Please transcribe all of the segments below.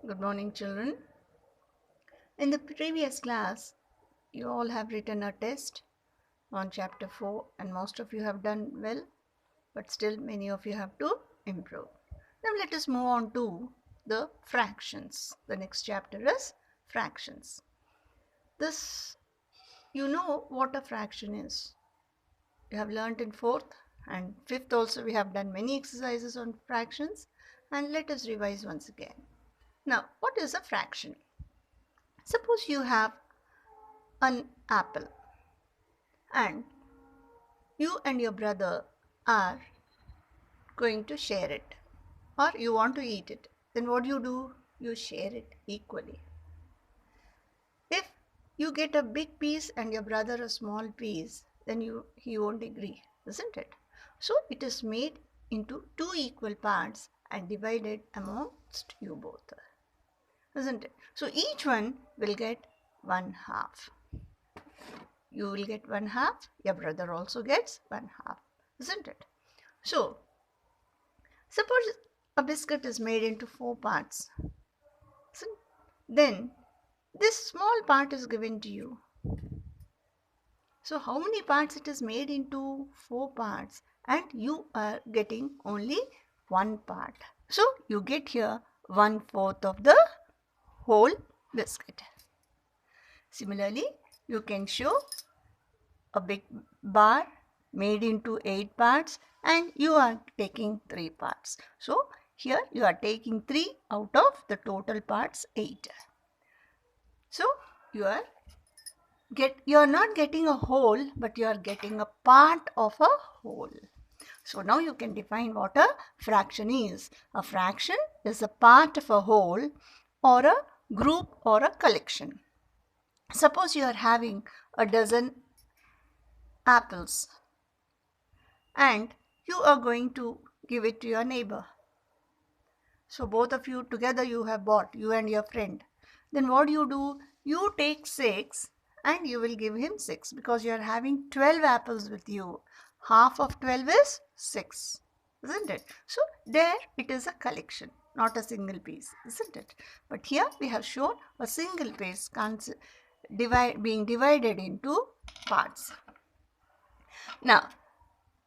Good morning, children. In the previous class, you all have written a test on chapter 4 and most of you have done well, but still many of you have to improve. Now let us move on to the fractions. The next chapter is fractions. This, you know what a fraction is. You have learnt in 4th and 5th also we have done many exercises on fractions, and let us revise once again. Now, what is a fraction? Suppose you have an apple and you and your brother are going to share it, or you want to eat it. Then what do? You share it equally. If you get a big piece and your brother a small piece, then he won't agree, isn't it? So it is made into two equal parts and divided amongst you both, isn't it? So each one will get 1/2. You will get 1/2, your brother also gets 1/2, isn't it? So suppose a biscuit is made into 4 parts. So then this small part is given to you. So how many parts it is made into? 4 parts, and you are getting only 1 part. So you get here 1/4 of the whole biscuit. Similarly, you can show a big bar made into 8 parts and you are taking 3 parts. So here you are taking 3 out of the total parts 8. So you are not getting a whole, but you are getting a part of a whole. So now you can define what a fraction is. A fraction is a part of a whole or a group or a collection. Suppose you are having a dozen apples and you are going to give it to your neighbor. So both of you together you have bought, you and your friend. Then what do? You take 6 and you will give him 6 because you are having 12 apples with you. Half of 12 is 6, isn't it? So there it is a collection, not a single piece, isn't it? But here we have shown a single piece being divided into parts. Now,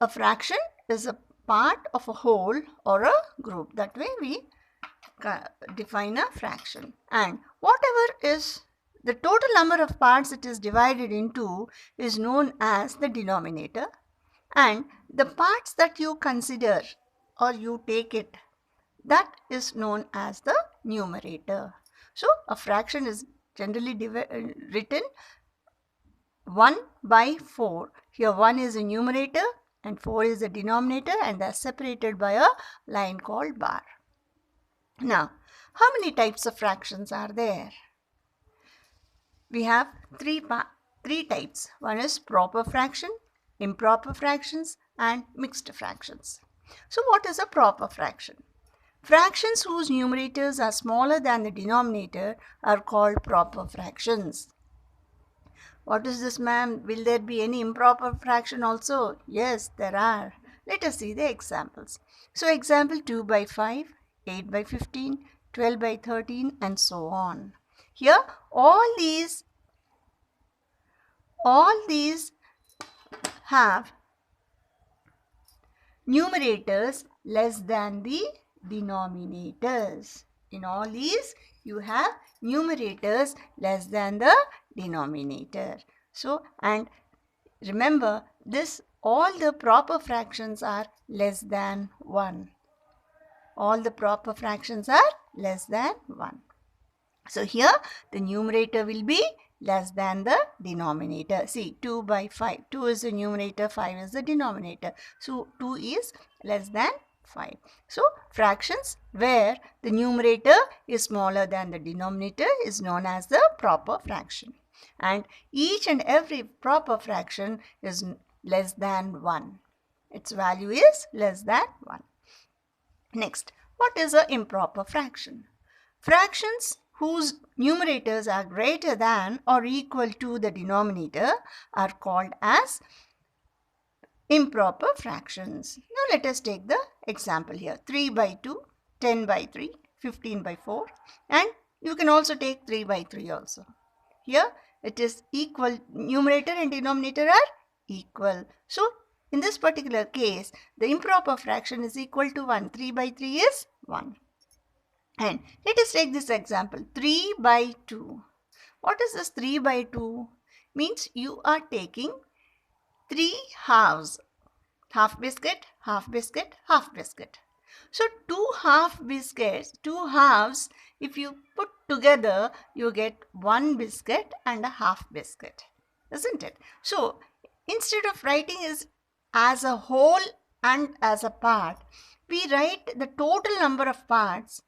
a fraction is a part of a whole or a group. That way we define a fraction. And whatever is the total number of parts it is divided into is known as the denominator. And the parts that you consider or you take it, that is known as the numerator. So a fraction is generally written 1/4. Here 1 is a numerator and 4 is the denominator, and they are separated by a line called bar. Now, how many types of fractions are there? We have three types. One is proper fraction, improper fractions, and mixed fractions. So what is a proper fraction? Fractions whose numerators are smaller than the denominator are called proper fractions. What is this, ma'am? Will there be any improper fraction also? Yes, there are. Let us see the examples. So example 2/5, 8/15, 12/13 and so on. Here all these have numerators less than the denominators. In all these you have numerators less than the denominator. So, and remember this, all the proper fractions are less than 1. All the proper fractions are less than 1. So here the numerator will be less than the denominator. See, 2/5. 2 is the numerator, 5 is the denominator. So 2 is less than 5. So fractions where the numerator is smaller than the denominator is known as the proper fraction. And each and every proper fraction is less than 1. Its value is less than 1. Next, what is an improper fraction? Fractions whose numerators are greater than or equal to the denominator are called as improper fractions. Now let us take the example here. 3/2, 10/3, 15 by 4, and you can also take 3 by 3 also. Here it is equal, numerator and denominator are equal. So in this particular case, the improper fraction is equal to 1. 3 by 3 is 1. And let us take this example, 3 by 2. What is this 3 by 2? Means you are taking 3 halves, half biscuit, half biscuit, half biscuit. So 2 half biscuits, 2 halves, if you put together, you get 1 biscuit and a half biscuit, isn't it? So instead of writing it as a whole and as a part, we write the total number of parts,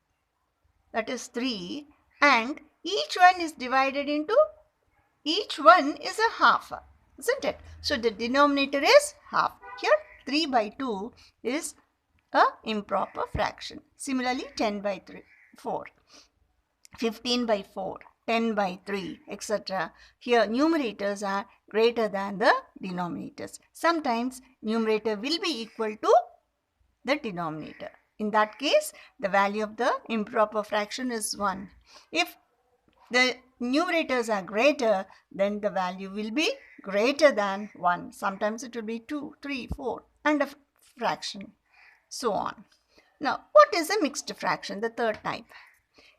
that is 3, and each one is divided into, each one is a half, isn't it? So the denominator is half. Here 3 by 2 is a improper fraction. Similarly 10 by 4, 15 by 4, 10 by 3, etc. Here numerators are greater than the denominators. Sometimes numerator will be equal to the denominator. In that case, the value of the improper fraction is 1. If the numerators are greater, then the value will be greater than 1. Sometimes it will be 2, 3, 4 and a fraction, so on. Now, what is a mixed fraction? The third type.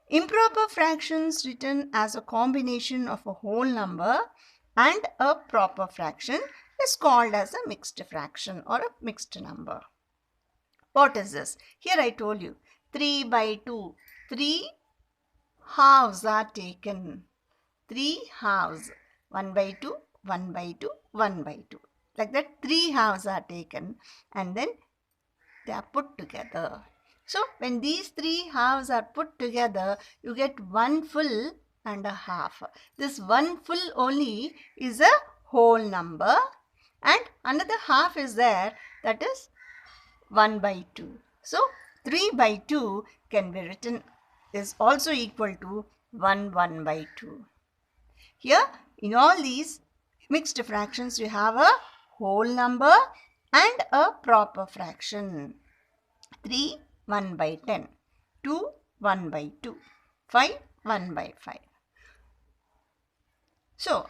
Improper fractions written as a combination of a whole number and a proper fraction is called as a mixed fraction or a mixed number. What is this? Here I told you 3 by 2. 3 halves are taken. 3 halves. 1 by 2, 1 by 2, 1 by 2. Like that 3 halves are taken and then they are put together. So when these 3 halves are put together, you get 1 full and a half. This 1 full only is a whole number and another half is there, that is 1 by 2. So 3 by 2 can be written is also equal to 1 by 2. Here in all these mixed fractions you have a whole number and a proper fraction. 3 1 by 10, 2 1 by 2, 5 1 by 5. So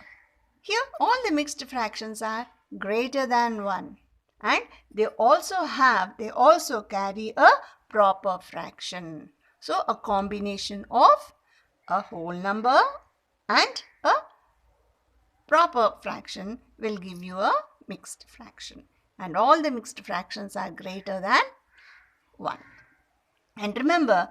here all the mixed fractions are greater than 1 and they also carry a proper fraction. So a combination of a whole number and a proper fraction will give you a mixed fraction, and all the mixed fractions are greater than 1. And remember,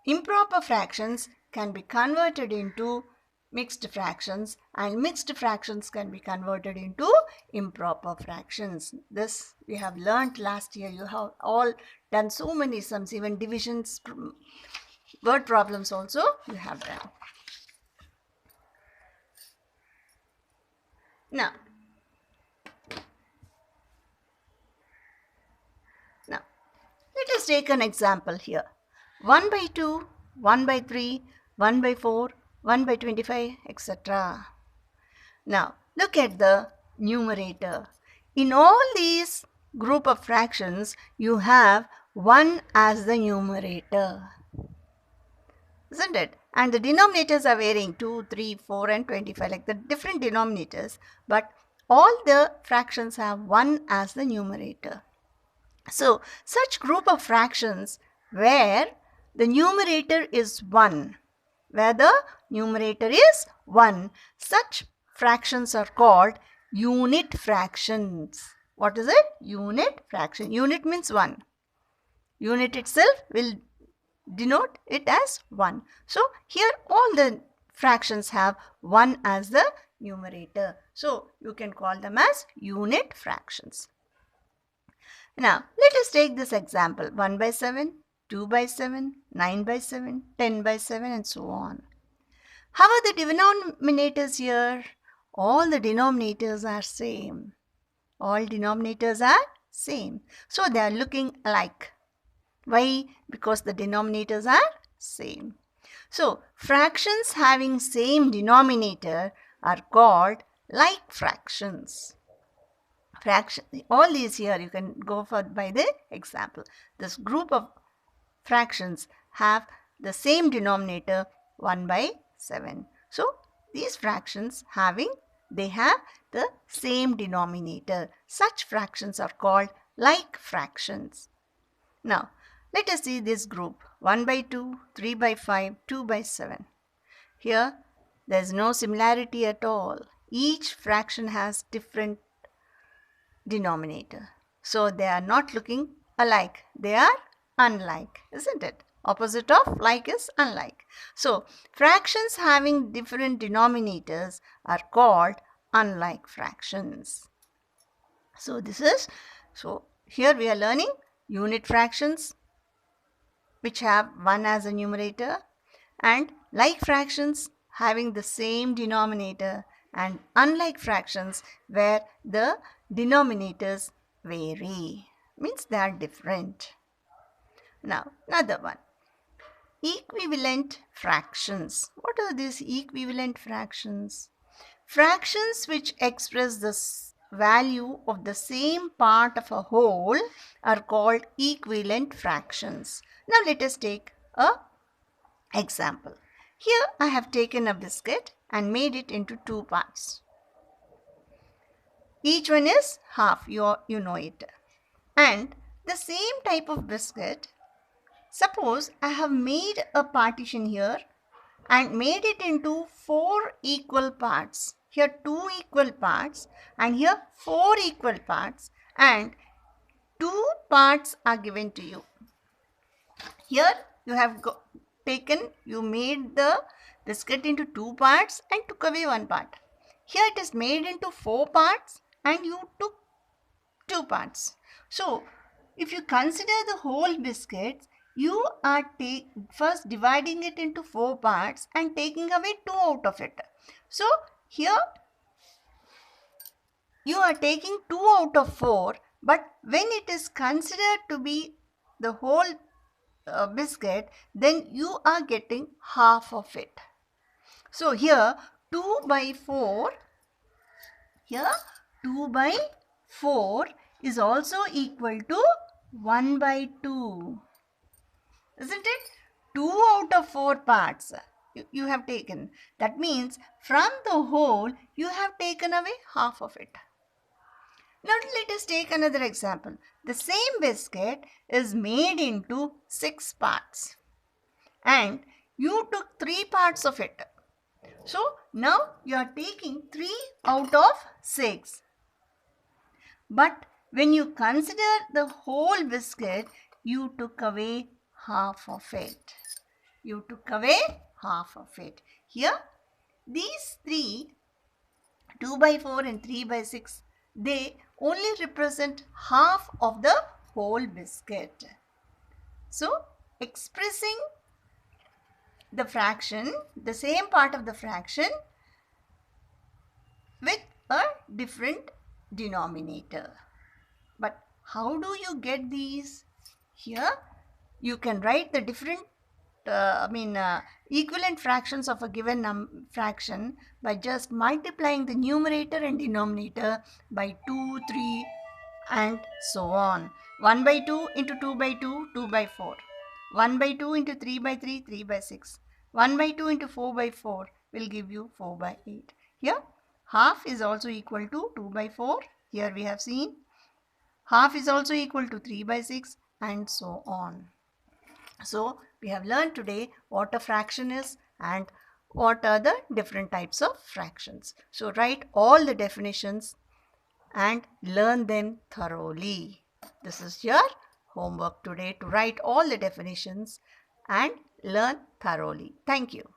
improper fractions can be converted into mixed fractions and mixed fractions can be converted into improper fractions. This we have learnt last year. You have all done so many sums, even divisions, word problems also you have done. Now let us take an example here. 1 by 2, 1 by 3, 1 by 4, 1 by 25, etc. Now, look at the numerator. In all these group of fractions, you have 1 as the numerator, isn't it? And the denominators are varying 2, 3, 4 and 25, like the different denominators, but all the fractions have 1 as the numerator. So, such group of fractions where the numerator is 1, such fractions are called unit fractions. What is it? Unit fraction. Unit means 1. Unit itself will denote it as 1. So, here all the fractions have 1 as the numerator. So, you can call them as unit fractions. Now, let us take this example, 1 by 7, 2 by 7, 9 by 7, 10 by 7 and so on. How are the denominators here? All the denominators are same. All denominators are same. So, they are looking alike. Why? Because the denominators are same. So, fractions having same denominator are called like fractions. All these here you can go for by the example. This group of fractions have the same denominator 1 by 7. So these fractions they have the same denominator. Such fractions are called like fractions. Now let us see this group 1 by 2, 3 by 5, 2 by 7. Here there is no similarity at all. Each fraction has different denominator. So they are not looking alike. They are unlike, isn't it? Opposite of like is unlike. So fractions having different denominators are called unlike fractions. So here we are learning unit fractions which have 1 as a numerator, and like fractions having the same denominator, and unlike fractions where the denominators vary, means they are different. Now another one, equivalent fractions. What are these equivalent fractions? Fractions which express the value of the same part of a whole are called equivalent fractions. Now let us take a example. Here I have taken a biscuit and made it into 2 parts. Each one is half, you know it. And the same type of biscuit, suppose I have made a partition here and made it into 4 equal parts. Here 2 equal parts and here 4 equal parts, and 2 parts are given to you. Here you have you made the biscuit into 2 parts and took away 1 part. Here it is made into 4 parts and you took 2 parts. So if you consider the whole biscuit, you are first dividing it into 4 parts and taking away 2 out of it. So here you are taking 2 out of 4, but when it is considered to be the whole biscuit, then you are getting half of it. So here 2 by 4, here 2 by 4 is also equal to 1 by 2. Isn't it? 2 out of 4 parts you have taken. That means from the whole you have taken away half of it. Now let us take another example. The same biscuit is made into 6 parts and you took 3 parts of it. So now you are taking 3 out of 6. But when you consider the whole biscuit, you took away half of it. You took away half of it. Here these 3, 2 by 4 and 3 by 6, they only represent half of the whole biscuit. So expressing the fraction, the same part of the fraction with a different denominator. But how do you get these? Here you can write the different equivalent fractions of a given fraction by just multiplying the numerator and denominator by 2, 3 and so on. 1 by 2 into 2 by 2, 2 by 4. 1 by 2 into 3 by 3, 3 by 6. 1 by 2 into 4 by 4 will give you 4 by 8. Here half is also equal to 2 by 4. Here we have seen half is also equal to 3 by 6 and so on. So we have learned today what a fraction is and what are the different types of fractions. So write all the definitions and learn them thoroughly. This is your homework today, to write all the definitions and learn thoroughly. Thank you.